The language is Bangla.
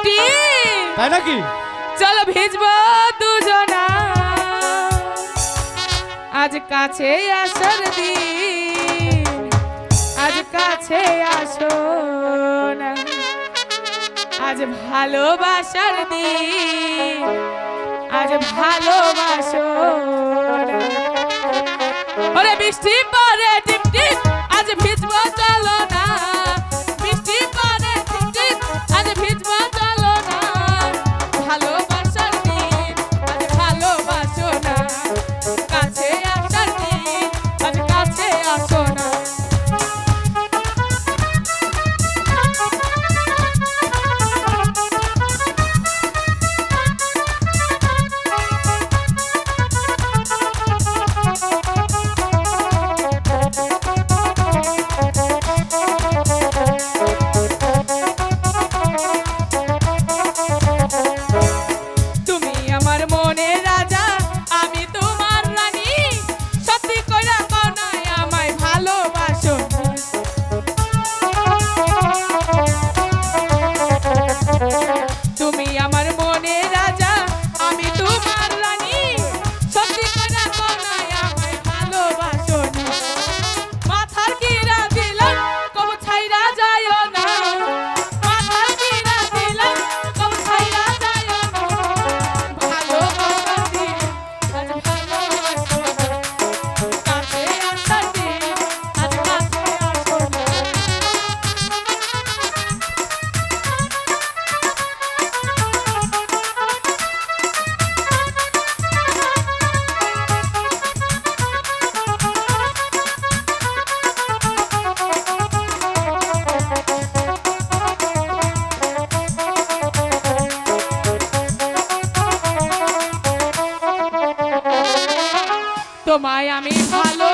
টিপটি তাই নাকি? চলো ভিজবো দুজনা আজ কাছে আসার দিন আজ কাছে আসো না আজ ভালোবাসার দিন আজ ভালোবাসো না ওরে বৃষ্টি পরে টিপ টিপ আজ ভিজবো চলো না বৃষ্টি পরে টিপ টিপ আজ ভিজবো চলো না ভালোবাসার দিন আজ ভালোবাসো না কাছে আসার দিন আজ কাছে আসো না তোমায় আমি ভালো